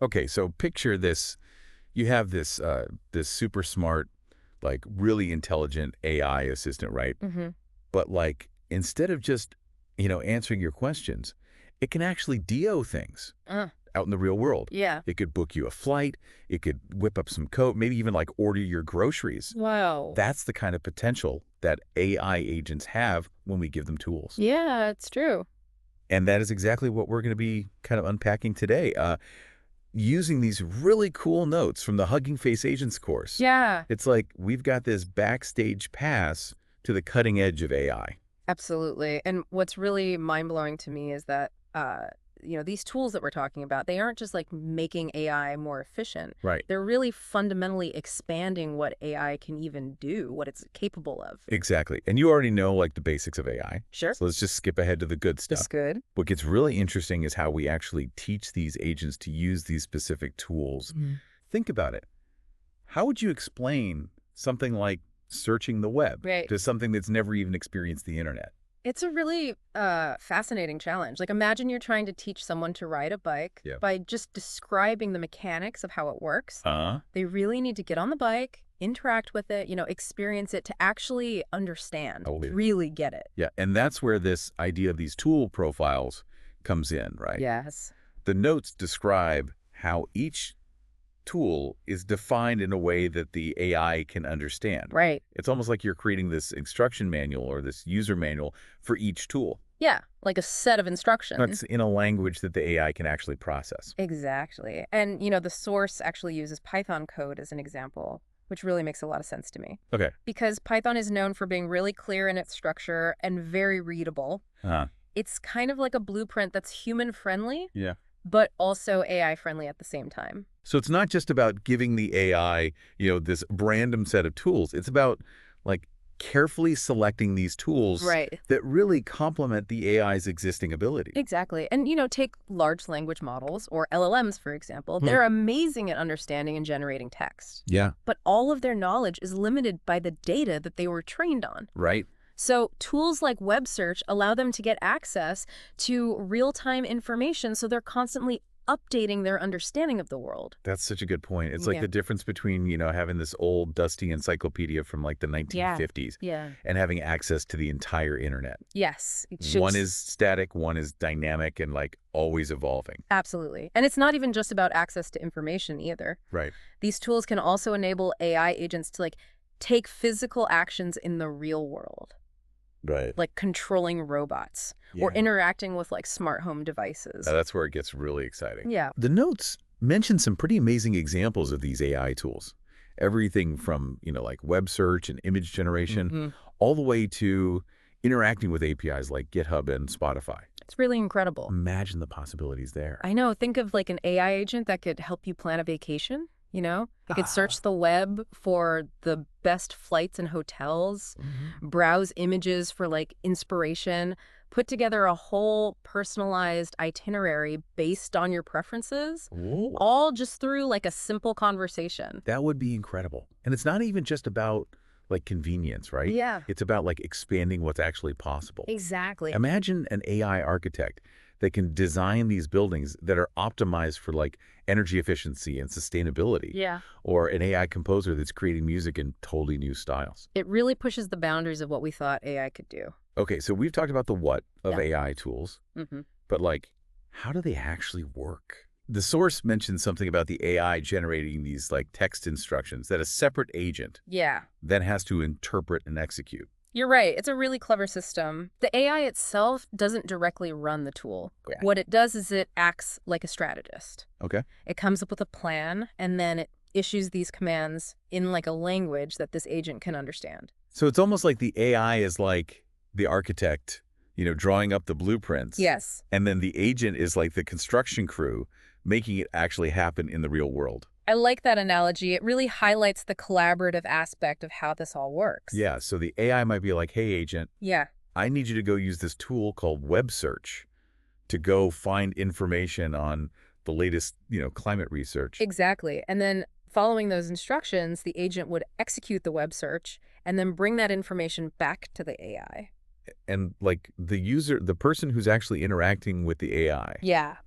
Okay, so picture this. You have this super smart, like really intelligent AI assistant, right? Mm-hmm. But like instead of just, answering your questions, it can actually DO things Uh, out in the real world. yeah. It could book you a flight, it could whip up some code, maybe even like order your groceries. Wow. That's the kind of potential that AI agents have when we give them tools. Yeah, it's true. And that is exactly what we're going to be kind of unpacking today. Using these really cool notes from the Hugging Face Agents course. Yeah, It's like we've got this backstage pass to the cutting edge of AI. absolutely. And what's really mind-blowing to me is that, these tools that we're talking about, they aren't just like making AI more efficient. Right. They're really fundamentally expanding what AI can even do, what it's capable of. Exactly. And you already know like the basics of AI. Sure. So let's just skip ahead to the good That's stuff. good. What gets really interesting is how we actually teach these agents to use these specific tools. Mm. Think about it. How would you explain something like searching the web Right. to something that's never even experienced the internet? It's a really fascinating challenge. Like, imagine you're trying to teach someone to ride a bike Yeah. by just describing the mechanics of how it works. Uh-huh. They really need to get on the bike, interact with it, experience it to actually understand, Totally. really get it. Yeah, and that's where this idea of these tool profiles comes in, right? Yes. The notes describe how each tool is defined in a way that the AI can understand. Right. It's almost like you're creating this instruction manual or this user manual for each tool. Yeah, like a set of instructions. That's in a language that the AI can actually process. Exactly. And, the source actually uses Python code as an example, which really makes a lot of sense to me. Okay. Because Python is known for being really clear in its structure and very readable. Uh-huh. It's kind of like a blueprint that's human-friendly, Yeah. but also AI-friendly at the same time. So it's not just about giving the AI, this random set of tools. It's about like carefully selecting these tools Right. that really complement the AI's existing ability. Exactly. And, take large language models, or LLMs, for example. Hmm. They're amazing at understanding and generating text. Yeah. But all of their knowledge is limited by the data that they were trained on. Right. So tools like web search allow them to get access to real-time information, so they're constantly updating their understanding of the world. That's such a good point. It's like Yeah. the difference between, having this old dusty encyclopedia from like the Yeah. 1950s Yeah. and having access to the entire internet. Yes. One is static, one is dynamic and like always evolving. Absolutely. And it's not even just about access to information either. Right. These tools can also enable AI agents to take physical actions in the real world, Right. like controlling robots or Yeah. interacting with smart home devices. Now, that's where it gets really exciting. Yeah. The notes mention some pretty amazing examples of these AI tools. Everything from, like web search and image generation, Mhm. all the way to interacting with APIs like GitHub and Spotify. It's really incredible. Imagine the possibilities there. I know. Think of an AI agent that could help you plan a vacation. It could search the web for the best flights and hotels, Mhm. browse images for inspiration, put together a whole personalized itinerary based on your preferences, Whoa. all just through a simple conversation. That would be incredible. And it's not even just about like convenience, right? Yeah, It's about like expanding what's actually possible. exactly. Imagine an AI architect that can design these buildings that are optimized for like energy efficiency and sustainability. Yeah. Or an AI composer that's creating music in totally new styles. It really pushes the boundaries of what we thought AI could do. Okay, so we've talked about the what of Yeah. AI tools, Hmm. but like, how do they actually work? The source mentions something about the AI generating these like text instructions that a separate agent Yeah. then has to interpret and execute. You're right. It's a really clever system. The AI itself doesn't directly run the tool. Yeah. What it does is it acts like a strategist. Okay. It comes up with a plan, and then it issues these commands in a language that this agent can understand. So it's almost like the AI is like the architect, drawing up the blueprints. Yes. And then the agent is like the construction crew, making it actually happen in the real world. I like that analogy. It really highlights the collaborative aspect of how this all works. Yeah, so the AI might be like, hey, agent, Yeah. I need you to go use this tool called web search to go find information on the latest, climate research. Exactly. And then following those instructions, the agent would execute the web search and then bring that information back to the AI. And like the person who's actually interacting with the AI, Yeah.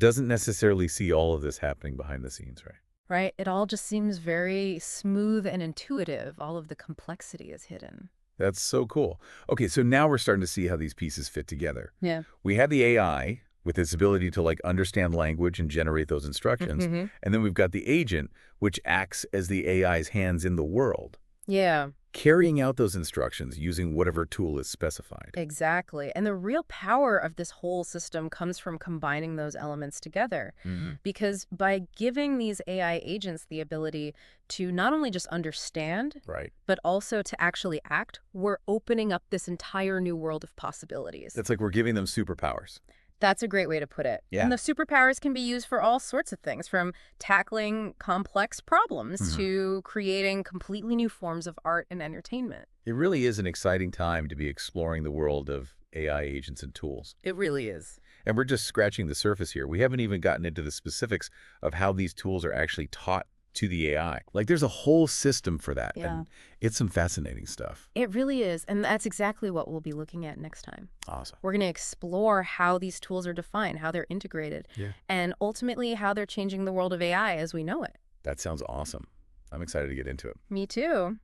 doesn't necessarily see all of this happening behind the scenes, right? Right? It all just seems very smooth and intuitive. All of the complexity is hidden. That's so cool. Okay, so now we're starting to see how these pieces fit together. Yeah. We have the AI with its ability to like understand language and generate those instructions. Mm-hmm. And then we've got the agent, which acts as the AI's hands in the world, Yeah. carrying out those instructions using whatever tool is specified. Exactly. And the real power of this whole system comes from combining those elements together. Mm-hmm. Because by giving these AI agents the ability to not only just understand, Right. but also to actually act, we're opening up this entire new world of possibilities. It's like we're giving them superpowers. That's a great way to put it. Yeah. And the superpowers can be used for all sorts of things, from tackling complex problems to creating completely new forms of art and entertainment. It really is an exciting time to be exploring the world of AI agents and tools. It really is. And we're just scratching the surface here. We haven't even gotten into the specifics of how these tools are actually taught to the AI. Like there's a whole system for that. Yeah. And it's some fascinating stuff. It really is. And that's exactly what we'll be looking at next time. Awesome. We're going to explore how these tools are defined, how they're integrated, and ultimately how they're changing the world of AI as we know it. That sounds awesome. I'm excited to get into it. Me too.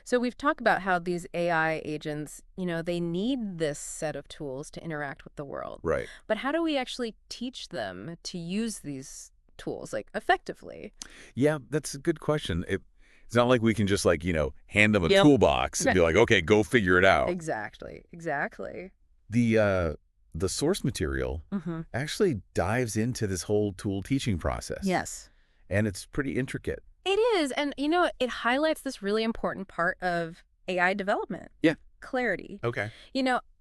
So we've talked about how these AI agents, they need this set of tools to interact with the world. Right. But how do we actually teach them to use these tools, like, effectively? Yeah, that's a good question. It's not like we can just like, hand them a Yep. toolbox and be like, okay, go figure it out. Exactly. Exactly. The source material Mm-hmm. actually dives into this whole tool teaching process. Yes. And it's pretty intricate. It is. And, it highlights this really important part of AI development. Yeah. Clarity. Okay.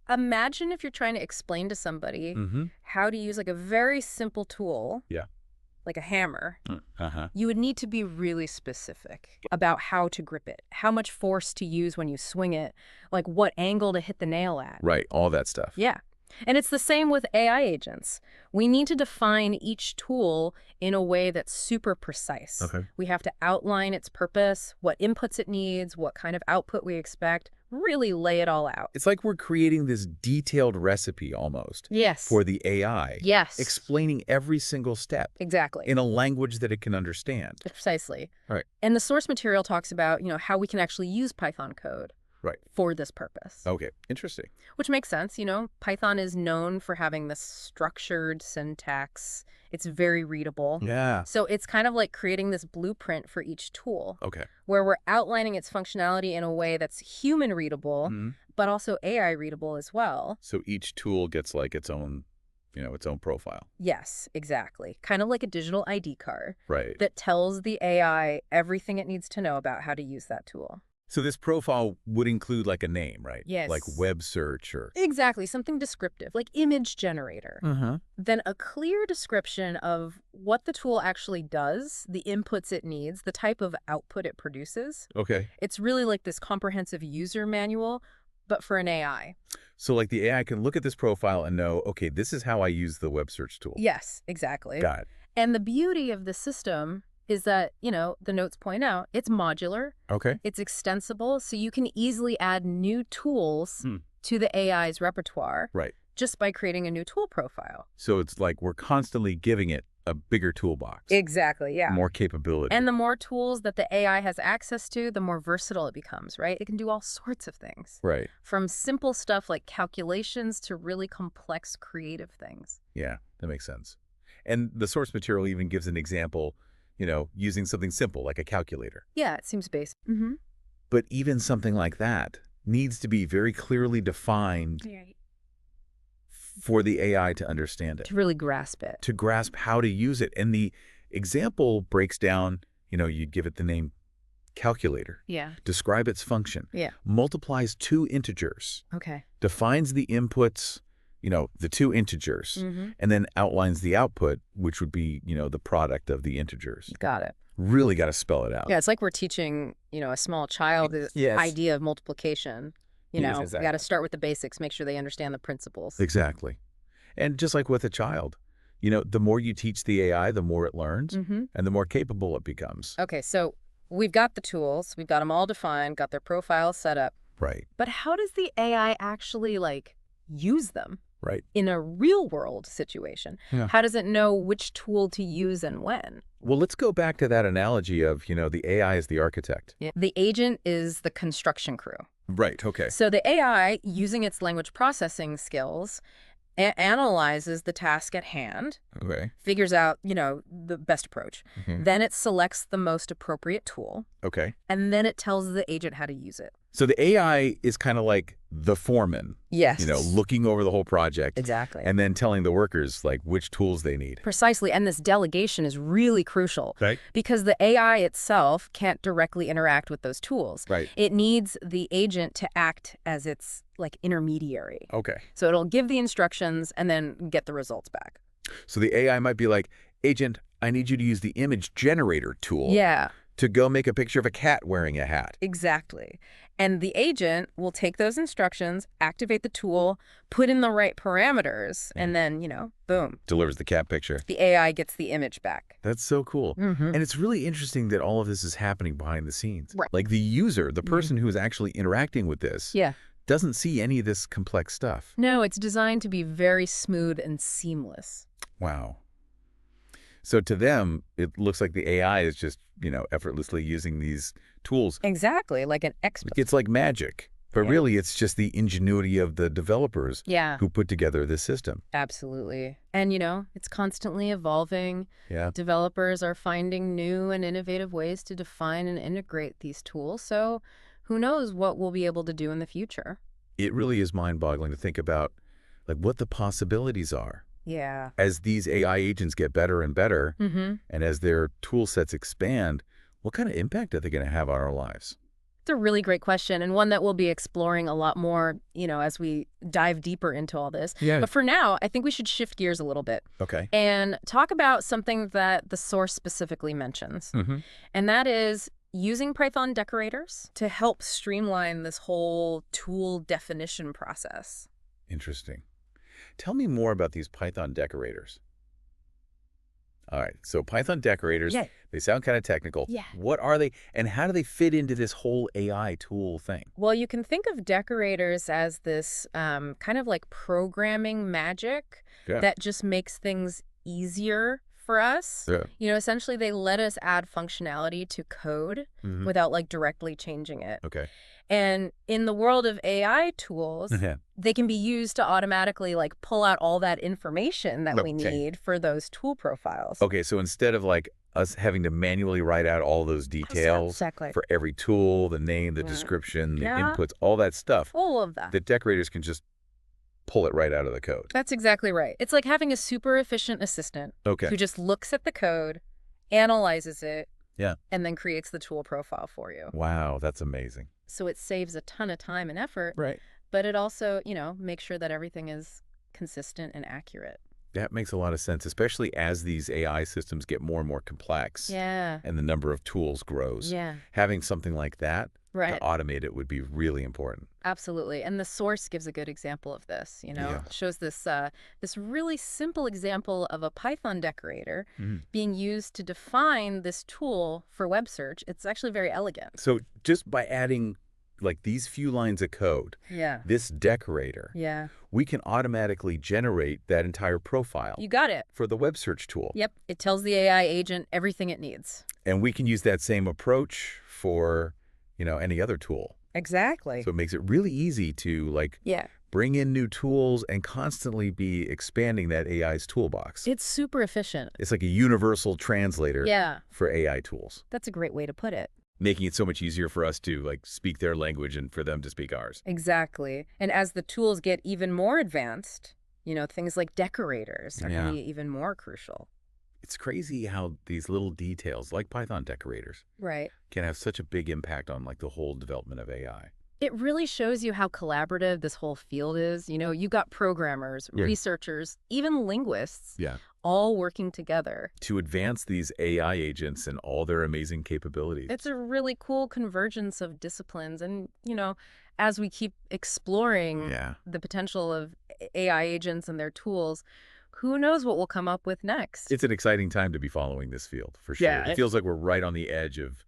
Imagine if you're trying to explain to somebody Mm-hmm. how to use like a very simple tool. Yeah. Like a hammer. Uh-huh. You would need to be really specific about how to grip it, how much force to use when you swing it, like what angle to hit the nail at. Right. All that stuff. Yeah. And it's the same with AI agents. We need to define each tool in a way that's super precise. Okay. We have to outline its purpose, what inputs it needs, what kind of output we expect, really lay it all out. It's like we're creating this detailed recipe almost Yes. for the AI. Yes. Explaining every single step Exactly. in a language that it can understand. Precisely. Right. And the source material talks about, how we can actually use Python code. Right. For this purpose. Okay. Interesting. Which makes sense. Python is known for having this structured syntax. It's very readable. Yeah. So it's kind of like creating this blueprint for each tool, Okay. where we're outlining its functionality in a way that's human readable, Mhm. but also AI readable as well. So each tool gets like its own profile. Yes, exactly. Kind of like a digital ID card Right. that tells the AI everything it needs to know about how to use that tool. So this profile would include like a name, right? Yes. Like web search or... Exactly. Something descriptive, like image generator. Uh-huh. Then a clear description of what the tool actually does, the inputs it needs, the type of output it produces. Okay. It's really like this comprehensive user manual, but for an AI. So like the AI can look at this profile and know, okay, this is how I use the web search tool. Yes, exactly. Got it. And the beauty of the system is that, the notes point out, it's modular, Okay. it's extensible, so you can easily add new tools to the AI's repertoire Right. just by creating a new tool profile. So it's like we're constantly giving it a bigger toolbox. Exactly, yeah. More capability. And the more tools that the AI has access to, the more versatile it becomes, right? It can do all sorts of things. Right. From simple stuff like calculations to really complex creative things. Yeah, that makes sense. And the source material even gives an example, using something simple like a calculator. Yeah, it seems basic. Mm-hmm. But even something like that needs to be very clearly defined for the AI to understand it. To really grasp it. To grasp how to use it. And the example breaks down, you'd give it the name calculator. Yeah. Describe its function. Yeah. Multiplies two integers. Okay. Defines the inputs, the two integers. Mm-hmm. And then outlines the output, which would be, the product of the integers. Got it. Really got to spell it out. Yeah, it's like we're teaching, a small child the Yes. idea of multiplication. Yes, We exactly. got to start with the basics, make sure they understand the principles. Exactly. And just like with a child, the more you teach the AI, the more it learns Mm-hmm. and the more capable it becomes. Okay, so we've got the tools, we've got them all defined, got their profiles set up. Right. But how does the AI actually, use them? Right. In a real-world situation, Yeah. how does it know which tool to use and when? Well, let's go back to that analogy of, the AI is the architect. Yeah. The agent is the construction crew. Right. Okay. So the AI, using its language processing skills, analyzes the task at hand, Okay. figures out, the best approach. Hmm. Then it selects the most appropriate tool, Okay. and then it tells the agent how to use it. So the AI is kind of like the foreman, Yes. looking over the whole project. Exactly. And then telling the workers, like, which tools they need. Precisely, and this delegation is really crucial. Right. Because the AI itself can't directly interact with those tools. Right. It needs the agent to act as its, intermediary. Okay. So it'll give the instructions and then get the results back. So the AI might be like, agent, I need you to use the image generator tool Yeah, to go make a picture of a cat wearing a hat. exactly. And the agent will take those instructions, activate the tool, put in the right parameters, and then, boom, Delivers the cat picture. the AI gets the image back. That's so cool. Mm-hmm. And it's really interesting that all of this is happening behind the scenes. Right. Like the user, the person who is actually interacting with this, Yeah. doesn't see any of this complex stuff. No, it's designed to be very smooth and seamless. Wow. So to them, it looks like the AI is just, effortlessly using these tools. Exactly, like an expert. It's like magic. But Yeah. really, it's just the ingenuity of the developers Yeah, who put together this system. absolutely. And, it's constantly evolving. Yeah. Developers are finding new and innovative ways to define and integrate these tools. So who knows what we'll be able to do in the future? It really is mind-boggling to think about, like, what the possibilities are. Yeah. As these AI agents get better and better, Mm-hmm. and as their tool sets expand, what kind of impact are they going to have on our lives? It's a really great question, and one that we'll be exploring a lot more, as we dive deeper into all this. Yeah. But for now, I think we should shift gears a little bit Okay. and talk about something that the source specifically mentions. Mm-hmm. And that is using Python decorators to help streamline this whole tool definition process. Interesting. Tell me more about these Python decorators. All right. So Python decorators, Yeah. they sound kind of technical. Yeah. What are they, and how do they fit into this whole AI tool thing? Well, you can think of decorators as this kind of like programming magic Yeah. that just makes things easier for us. Yeah. Essentially, they let us add functionality to code Mhm. without directly changing it. Okay. And in the world of AI tools, Yeah. they can be used to automatically pull out all that information that we Okay. need for those tool profiles. Okay, so instead of like us having to manually write out all those details Exactly. for every tool, the name, the Mm. description, the Yeah. inputs, all that stuff, All of that. the decorators can just pull it right out of the code. That's exactly right. It's like having a super efficient assistant Okay. who just looks at the code, analyzes it, Yeah. and then creates the tool profile for you. Wow, that's amazing. So it saves a ton of time and effort, Right. but it also, makes sure that everything is consistent and accurate. That makes a lot of sense, especially as these AI systems get more and more complex Yeah. and the number of tools grows. Yeah. Having something like that Right. to automate it would be really important. Absolutely. And the source gives a good example of this, Yeah. It shows this really simple example of a Python decorator Mhm. being used to define this tool for web search. It's actually very elegant. So just by adding like these few lines of code, Yeah. this decorator, Yeah. we can automatically generate that entire profile You got it. for the web search tool. Yep. It tells the AI agent everything it needs. And we can use that same approach for, any other tool. Exactly. So it makes it really easy to Yeah. bring in new tools and constantly be expanding that AI's toolbox. It's super efficient. It's like a universal translator Yeah. for AI tools, That's a great way to put it. making it so much easier for us to speak their language and for them to speak ours. Exactly. And as the tools get even more advanced, things like decorators are Yeah. going to be even more crucial. It's crazy how these little details, like Python decorators, Right. can have such a big impact on the whole development of AI. It really shows you how collaborative this whole field is. You got programmers, Yeah. researchers, even linguists, Yeah. all working together. To advance these AI agents and all their amazing capabilities. It's a really cool convergence of disciplines. And, as we keep exploring Yeah. the potential of AI agents and their tools, who knows what we'll come up with next? It's an exciting time to be following this field, for sure. Yeah. It feels like we're right on the edge of,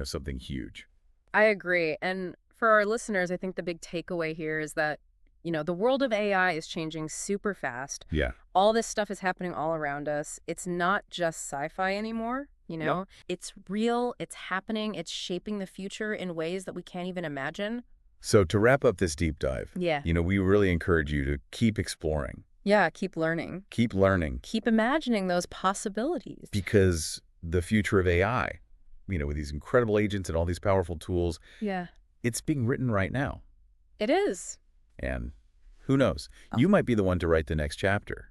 something huge. I agree. And for our listeners, I think the big takeaway here is that The world of AI is changing super fast. Yeah. All this stuff is happening all around us. It's not just sci-fi anymore, Yep. It's real, it's happening, it's shaping the future in ways that we can't even imagine. So to wrap up this deep dive, Yeah. we really encourage you to keep exploring, Yeah, keep learning. keep learning, Keep imagining those possibilities. because the future of AI, with these incredible agents and all these powerful tools, Yeah, it's being written right now. it is. And who knows? Oh. You might be the one to write the next chapter.